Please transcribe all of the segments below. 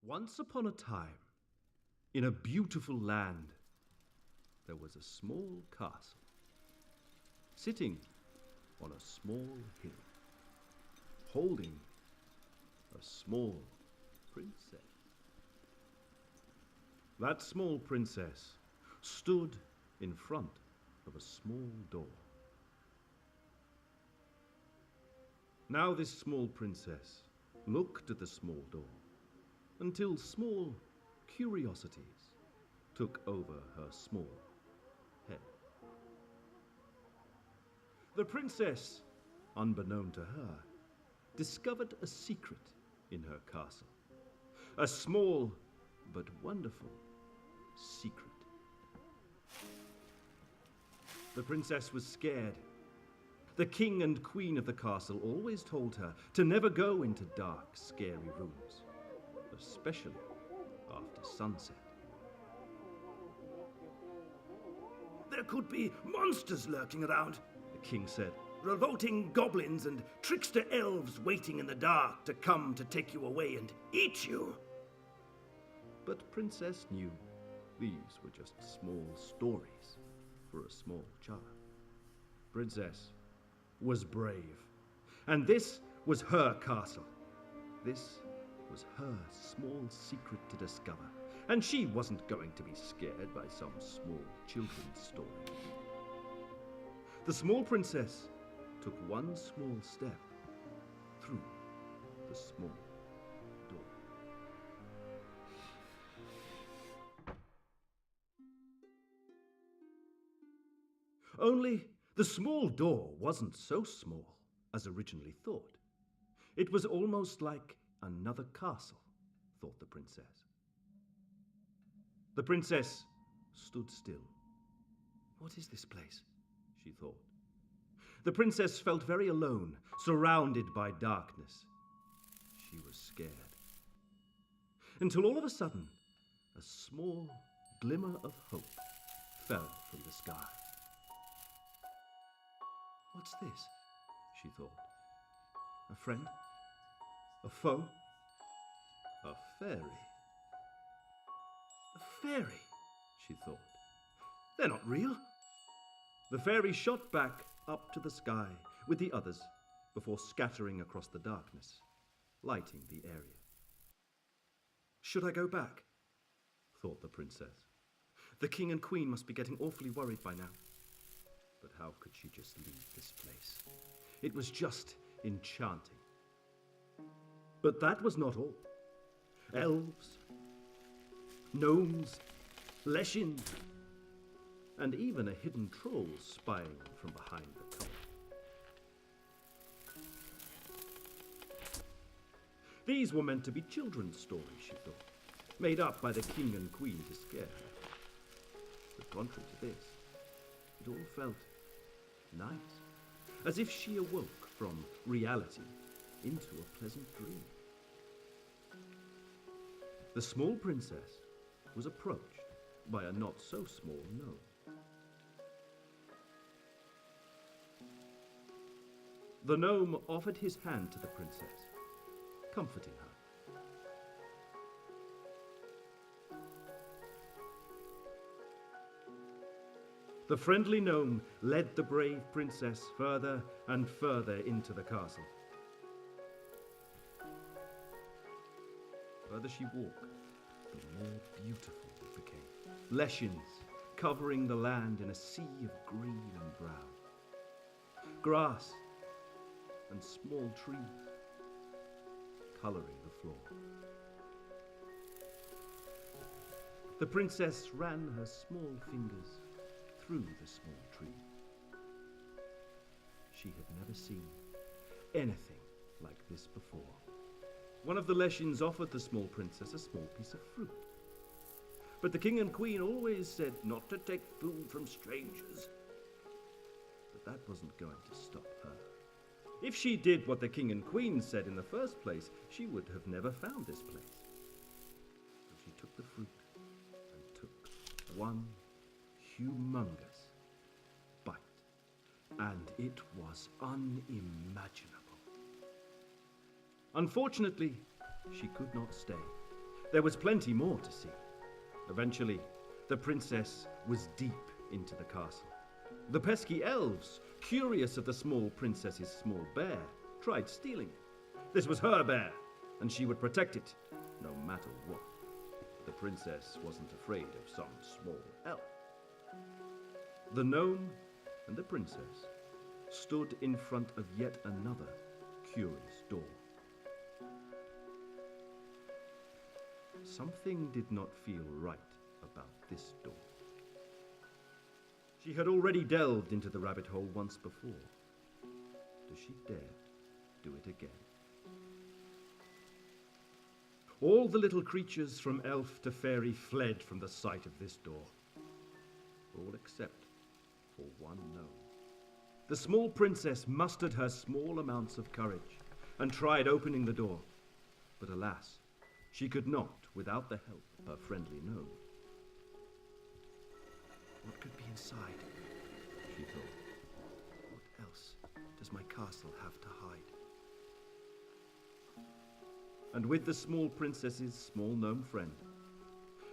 Once upon a time, in a beautiful land, there was a small castle, sitting on a small hill, holding a small princess. That small princess stood in front of a small door. Now this small princess looked at the small door until small curiosities took over her small head. The princess, unbeknown to her, discovered a secret in her castle. A small but wonderful secret. The princess was scared. The king and queen of the castle always told her to never go into dark, scary rooms, especially after sunset. There could be monsters lurking around, The king said. revolting goblins and trickster elves waiting in the dark to come to take you away and eat you. But Princess knew these were just small stories for a small child. Princess was brave, and this was her castle. This was her small secret to discover, and she wasn't going to be scared by some small children's story. The small princess took one small step through the small door. Only the small door wasn't so small as originally thought. It was almost like another castle, thought the princess. The princess stood still. What is this place? She thought. The princess felt very alone, surrounded by darkness. She was scared. Until all of a sudden, a small glimmer of hope fell from the sky. What's this? She thought. A friend? A foe? A fairy? A fairy, she thought. They're not real. The fairy shot back up to the sky with the others before scattering across the darkness, lighting the area. Should I go back? Thought the princess. The king and queen must be getting awfully worried by now. But how could she just leave this place? It was just enchanting. But that was not all. Elves, gnomes, leshins, and even a hidden troll spying from behind the cover. These were meant to be children's stories, she thought, made up by the king and queen to scare her. But contrary to this, it all felt nice, as if she awoke from reality into a pleasant dream. The small princess was approached by a not-so-small gnome. The gnome offered his hand to the princess, comforting her. The friendly gnome led the brave princess further and further into the castle. The further she walked, the more beautiful it became. Leshins covering the land in a sea of green and brown. Grass and small trees coloring the floor. The princess ran her small fingers through the small tree. She had never seen anything like this before. One of the Leshins offered the small princess a small piece of fruit. But the king and queen always said not to take food from strangers. But that wasn't going to stop her. If she did what the king and queen said in the first place, she would have never found this place. So she took the fruit and took one humongous bite, and it was unimaginable. Unfortunately, she could not stay. There was plenty more to see. Eventually, the princess was deep into the castle. The pesky elves, curious of the small princess's small bear, tried stealing it. This was her bear, and she would protect it, no matter what. The princess wasn't afraid of some small elf. The gnome and the princess stood in front of yet another curious door. Something did not feel right about this door. She had already delved into the rabbit hole once before. Does she dare do it again? All the little creatures from elf to fairy fled from the sight of this door. All except for one gnome. The small princess mustered her small amounts of courage and tried opening the door. But alas, she could not without the help of her friendly gnome. What could be inside? She thought. What else does my castle have to hide? And with the small princess's small gnome friend,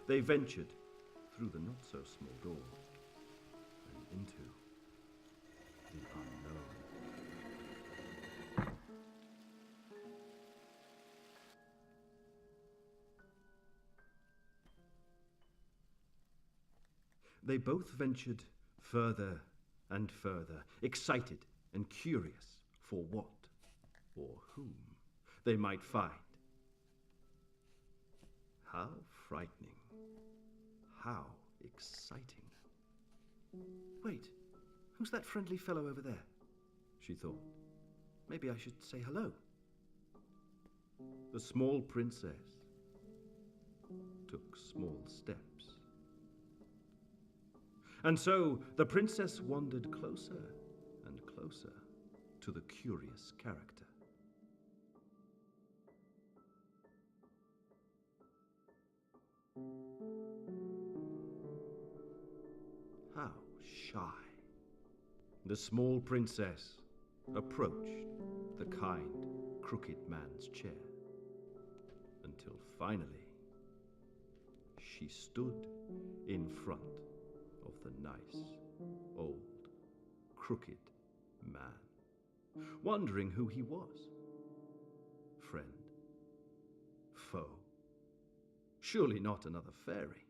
they ventured through the not-so-small door and into the unknown. They both ventured further and further, excited and curious for what or whom they might find. How frightening. How exciting. Wait, who's that friendly fellow over there? She thought. Maybe I should say hello. The small princess took small steps. And so the princess wandered closer and closer to the curious character. How shy. The small princess approached the kind, crooked man's chair, until finally she stood in front of the nice, old, crooked man, wondering who he was. Friend? Foe? Surely not another fairy.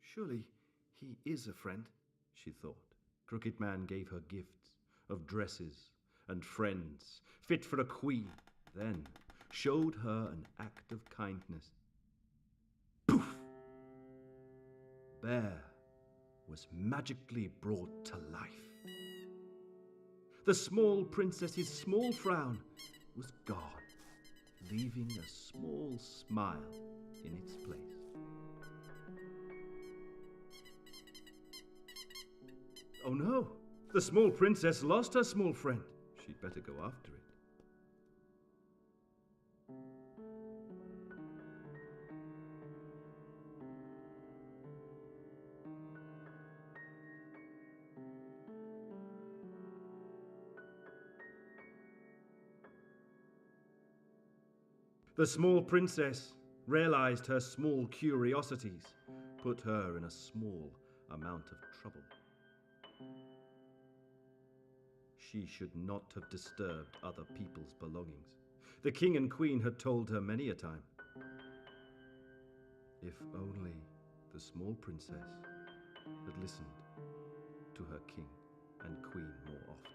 Surely he is a friend, she thought. Crooked Man gave her gifts of dresses and friends, fit for a queen, then showed her an act of kindness. Poof! Bear was magically brought to life. The small princess's small frown was gone, leaving a small smile in its place. Oh no, the small princess lost her small friend. She'd better go after it. The small princess realized her small curiosities put her in a small amount of trouble. She should not have disturbed other people's belongings. The king and queen had told her many a time. If only the small princess had listened to her king and queen more often.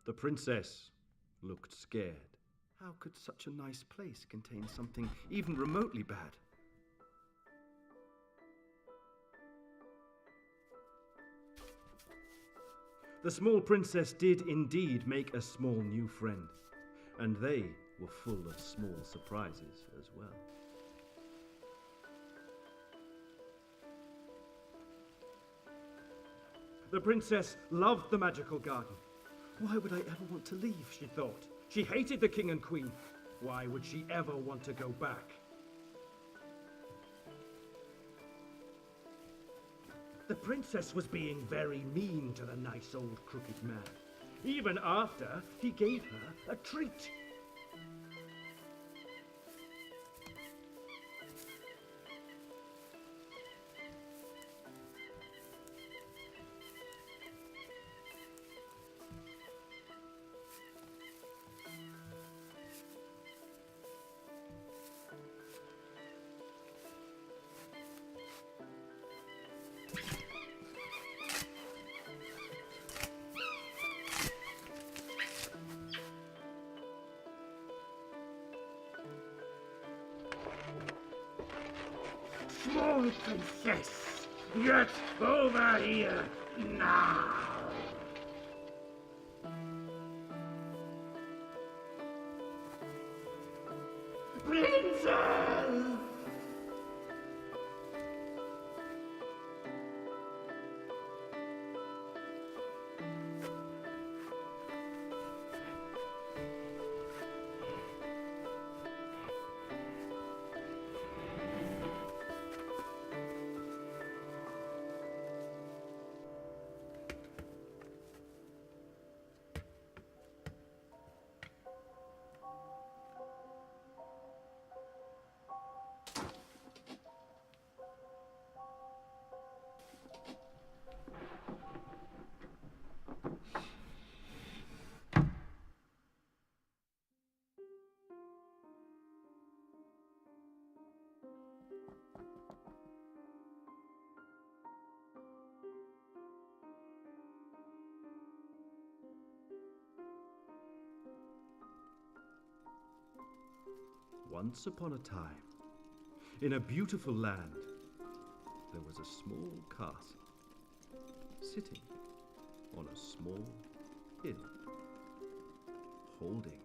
The princess looked scared. How could such a nice place contain something even remotely bad? The small princess did indeed make a small new friend, and they were full of small surprises as well. The princess loved the magical garden. Why would I ever want to leave, she thought. She hated the king and queen. Why would she ever want to go back? The princess was being very mean to the nice old crooked man, even after he gave her a treat. Small princess, get over here now! Princess! Once upon a time, in a beautiful land, there was a small castle sitting on a small hill, holding